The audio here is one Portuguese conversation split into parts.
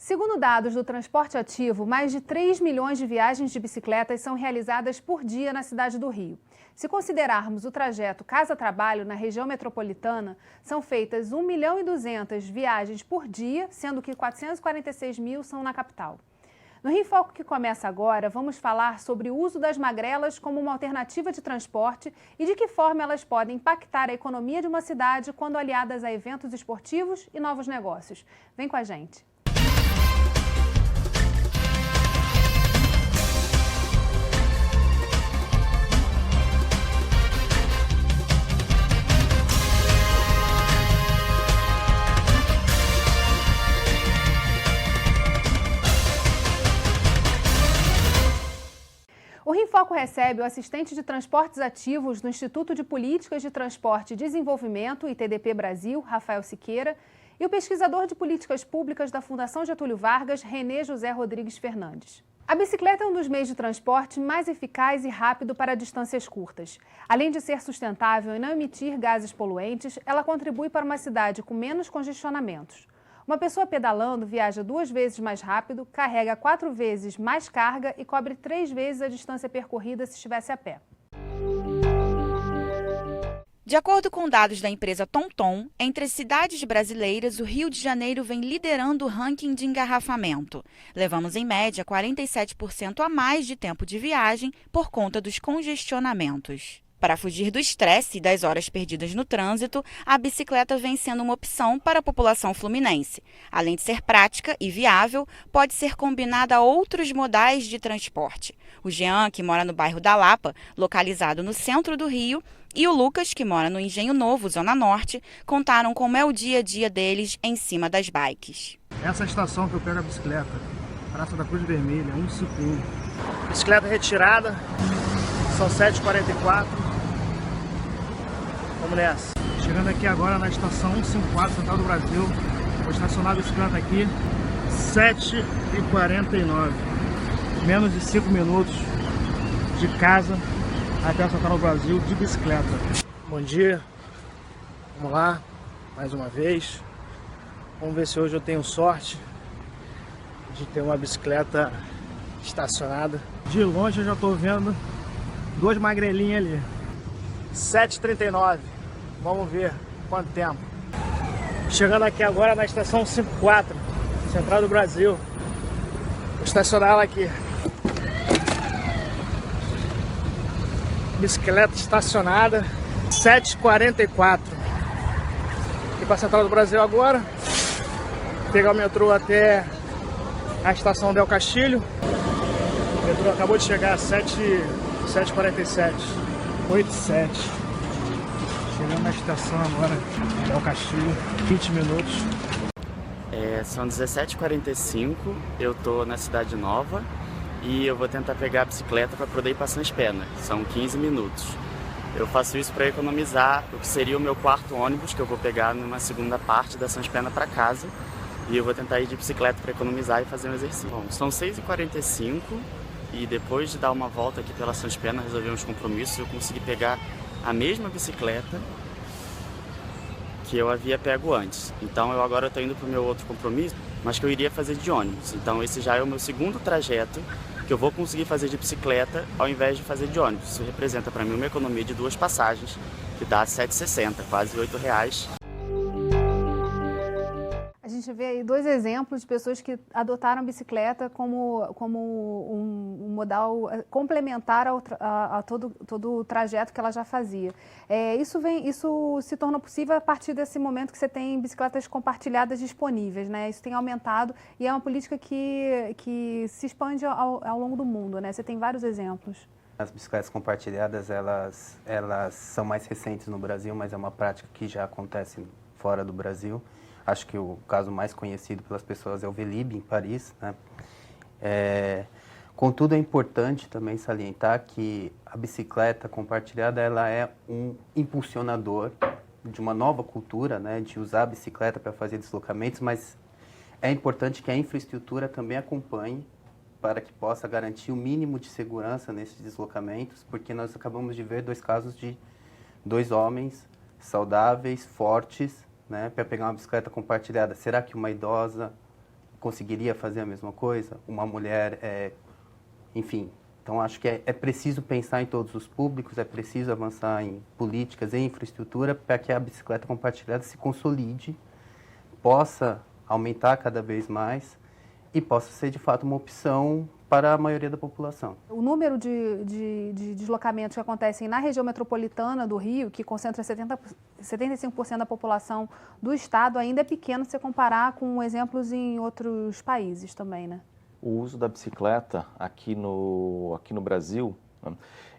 Segundo dados do transporte ativo, mais de 3 milhões de viagens de bicicletas são realizadas por dia na cidade do Rio. Se considerarmos o trajeto casa-trabalho na região metropolitana, são feitas 1 milhão e 200 viagens por dia, sendo que 446 mil são na capital. No Rio em Foco, que começa agora, vamos falar sobre o uso das magrelas como uma alternativa de transporte e de que forma elas podem impactar a economia de uma cidade quando aliadas a eventos esportivos e novos negócios. Vem com a gente! O Rio em Foco recebe o assistente de transportes ativos do Instituto de Políticas de Transporte e Desenvolvimento, ITDP Brasil, Rafael Siqueira, e o pesquisador de políticas públicas da Fundação Getúlio Vargas, Renê José Rodrigues Fernandes. A bicicleta é um dos meios de transporte mais eficaz e rápido para distâncias curtas. Além de ser sustentável e não emitir gases poluentes, ela contribui para uma cidade com menos congestionamentos. Uma pessoa pedalando viaja 2 vezes mais rápido, carrega 4 vezes mais carga e cobre 3 vezes a distância percorrida se estivesse a pé. De acordo com dados da empresa TomTom, entre as cidades brasileiras, o Rio de Janeiro vem liderando o ranking de engarrafamento. Levamos, em média, 47% a mais de tempo de viagem por conta dos congestionamentos. Para fugir do estresse e das horas perdidas no trânsito, a bicicleta vem sendo uma opção para a população fluminense. Além de ser prática e viável, pode ser combinada a outros modais de transporte. O Jean, que mora no bairro da Lapa, localizado no centro do Rio, e o Lucas, que mora no Engenho Novo, Zona Norte, contaram como é o dia a dia deles em cima das bikes. Essa é a estação que eu pego a bicicleta, Praça da Cruz Vermelha, 151. Bicicleta retirada, são 7h44. Vamos nessa. Chegando aqui agora na estação 154, Central do Brasil. Vou estacionar a bicicleta aqui, 7h49. Menos de 5 minutos de casa até a Central do Brasil de bicicleta. Bom dia. Vamos lá, mais uma vez. Vamos ver se hoje eu tenho sorte de ter uma bicicleta estacionada. De longe eu já estou vendo 2 magrelinhas ali. 7h39. Vamos ver quanto tempo. Chegando aqui agora na estação 54, Central do Brasil. Vou estacionar ela aqui. Bicicleta estacionada, 7h44. Aqui para a Central do Brasil agora. Pegar o metrô até a estação Del Castilho. O metrô acabou de chegar às 7h47. 8h07. Chegando na estação agora, Del Castilho, 20 minutos. São 17h45, eu tô na Cidade Nova e eu vou tentar pegar a bicicleta para poder ir para Sãs Penas. São 15 minutos. Eu faço isso para economizar o que seria o meu 4º ônibus, que eu vou pegar numa segunda parte da Sãs Penas para casa. E eu vou tentar ir de bicicleta para economizar e fazer um exercício. Bom, são 6h45 e depois de dar uma volta aqui pela Sãs Penas, resolver uns compromissos, eu consegui pegar a mesma bicicleta que eu havia pego antes. Então eu agora estou indo para o meu outro compromisso, mas que eu iria fazer de ônibus. Então esse já é o meu 2º trajeto que eu vou conseguir fazer de bicicleta ao invés de fazer de ônibus. Isso representa para mim uma economia de 2 passagens, que dá R$ 7,60, quase R$ 8. A gente vê aí 2 exemplos de pessoas que adotaram a bicicleta como um modal complementar a todo o trajeto que ela já fazia. Isso se tornou possível a partir desse momento que você tem bicicletas compartilhadas disponíveis, né? Isso tem aumentado e é uma política que se expande ao longo do mundo, né? Você tem vários exemplos. As bicicletas compartilhadas, elas são mais recentes no Brasil, mas é uma prática que já acontece fora do Brasil. Acho que o caso mais conhecido pelas pessoas é o Velib, em Paris, né? Contudo, é importante também salientar que a bicicleta compartilhada ela é um impulsionador de uma nova cultura, né? De usar a bicicleta para fazer deslocamentos, mas é importante que a infraestrutura também acompanhe para que possa garantir o mínimo de segurança nesses deslocamentos, porque nós acabamos de ver 2 casos de 2 homens saudáveis, fortes, né, para pegar uma bicicleta compartilhada. Será que uma idosa conseguiria fazer a mesma coisa? Uma mulher, enfim. Então, acho que é preciso pensar em todos os públicos, é preciso avançar em políticas e infraestrutura para que a bicicleta compartilhada se consolide, possa aumentar cada vez mais e possa ser, de fato, uma opção para a maioria da população. O número de deslocamentos que acontecem na região metropolitana do Rio, que concentra 75% da população do estado, ainda é pequeno se comparar com exemplos em outros países também, né? O uso da bicicleta aqui no Brasil, né,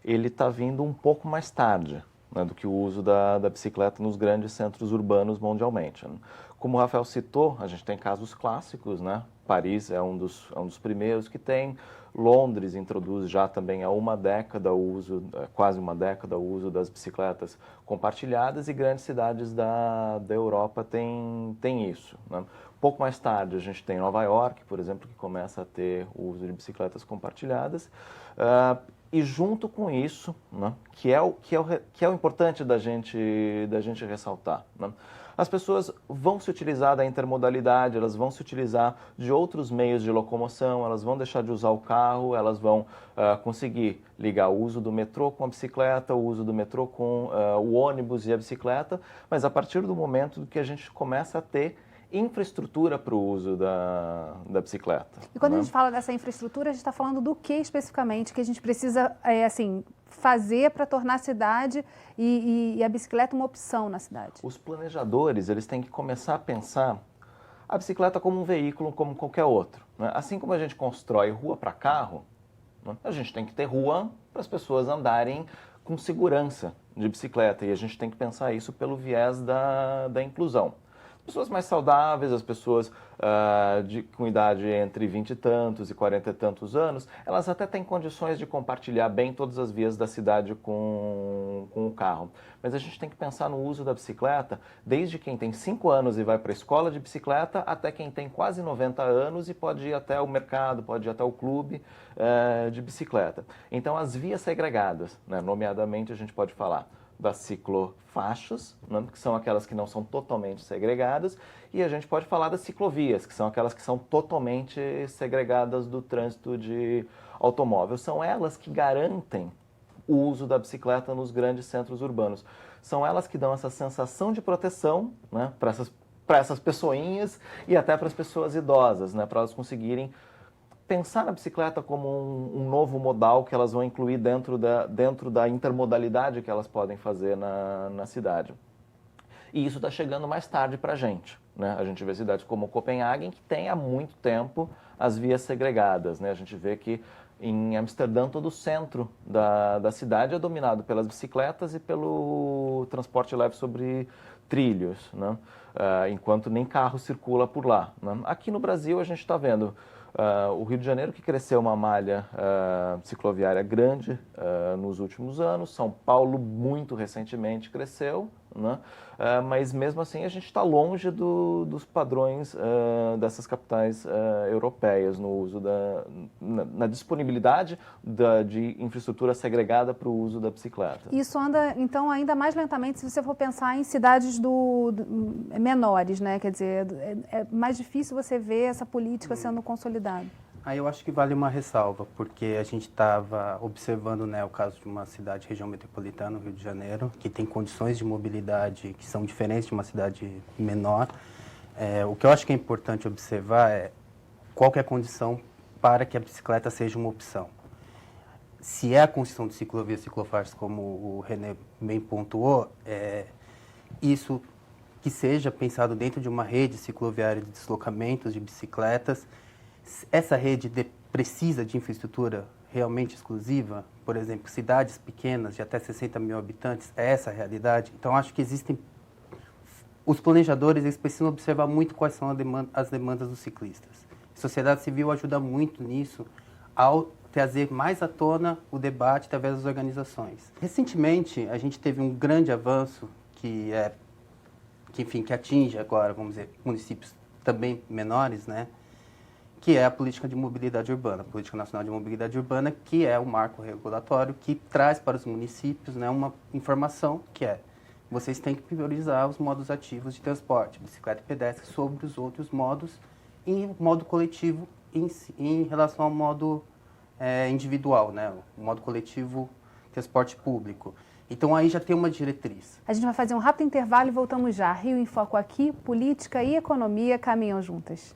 ele está vindo um pouco mais tarde, né, do que o uso da bicicleta nos grandes centros urbanos mundialmente, né. Como o Rafael citou, a gente tem casos clássicos, né? Paris é um dos primeiros que tem. Londres introduz já também há uma década o uso, quase uma década, o uso das bicicletas compartilhadas, e grandes cidades da Europa têm isso, né? Pouco mais tarde a gente tem Nova York, por exemplo, que começa a ter o uso de bicicletas compartilhadas. E junto com isso, né, que é o importante da gente ressaltar, né? As pessoas vão se utilizar da intermodalidade, elas vão se utilizar de outros meios de locomoção, elas vão deixar de usar o carro, elas vão conseguir ligar o uso do metrô com a bicicleta, o uso do metrô com o ônibus e a bicicleta, mas a partir do momento que a gente começa a ter infraestrutura para o uso da bicicleta. E quando né? a gente fala dessa infraestrutura, a gente está falando do que especificamente que a gente precisa fazer para tornar a cidade e a bicicleta uma opção na cidade? Os planejadores, eles têm que começar a pensar a bicicleta como um veículo, como qualquer outro, né? Assim como a gente constrói rua para carro, né, a gente tem que ter rua para as pessoas andarem com segurança de bicicleta, e a gente tem que pensar isso pelo viés da inclusão. Pessoas mais saudáveis, as pessoas com idade entre 20 e tantos e 40 e tantos anos, elas até têm condições de compartilhar bem todas as vias da cidade com o carro. Mas a gente tem que pensar no uso da bicicleta desde quem tem 5 anos e vai para a escola de bicicleta até quem tem quase 90 anos e pode ir até o mercado, pode ir até o clube de bicicleta. Então, as vias segregadas, né, nomeadamente a gente pode falar das ciclofaixas, né, que são aquelas que não são totalmente segregadas, e a gente pode falar das ciclovias, que são aquelas que são totalmente segregadas do trânsito de automóvel. São elas que garantem o uso da bicicleta nos grandes centros urbanos. São elas que dão essa sensação de proteção, né, para essas pessoinhas e até para as pessoas idosas, né, para elas conseguirem pensar na bicicleta como um novo modal que elas vão incluir dentro da intermodalidade que elas podem fazer na cidade. E isso está chegando mais tarde para a gente, né? A gente vê cidades como Copenhague, que tem há muito tempo as vias segregadas, né? A gente vê que em Amsterdã todo o centro da cidade é dominado pelas bicicletas e pelo transporte leve sobre trilhos, né? Enquanto nem carro circula por lá, né? Aqui no Brasil a gente está vendo o Rio de Janeiro, que cresceu uma malha cicloviária grande nos últimos anos. São Paulo, muito recentemente, cresceu, né? Mas mesmo assim a gente está longe dos padrões dessas capitais europeias no uso na disponibilidade de infraestrutura segregada para o uso da bicicleta. Isso anda, então, ainda mais lentamente se você for pensar em cidades menores, né? Quer dizer, é mais difícil você ver essa política sendo consolidada. Aí eu acho que vale uma ressalva, porque a gente estava observando, né, o caso de uma cidade, região metropolitana, Rio de Janeiro, que tem condições de mobilidade que são diferentes de uma cidade menor. O que eu acho que é importante observar é qual que é a condição para que a bicicleta seja uma opção. Se é a construção de ciclovias, ciclofaixas, como o René bem pontuou, isso que seja pensado dentro de uma rede cicloviária de deslocamentos de bicicletas. Essa rede precisa de infraestrutura realmente exclusiva? Por exemplo, cidades pequenas de até 60 mil habitantes, é essa a realidade? Então, acho que existem... Os planejadores, eles precisam observar muito quais são as demandas dos ciclistas. A sociedade civil ajuda muito nisso, ao trazer mais à tona o debate através das organizações. Recentemente, a gente teve um grande avanço que atinge agora, vamos dizer, municípios também menores, né? Que é a Política de Mobilidade Urbana, a Política Nacional de Mobilidade Urbana, que é o marco regulatório que traz para os municípios, né, uma informação que vocês têm que priorizar os modos ativos de transporte, bicicleta e pedestre, sobre os outros modos, em modo coletivo em relação ao modo individual, né? O modo coletivo, transporte público. Então aí já tem uma diretriz. A gente vai fazer um rápido intervalo e voltamos já. Rio em Foco aqui, política e economia caminham juntas.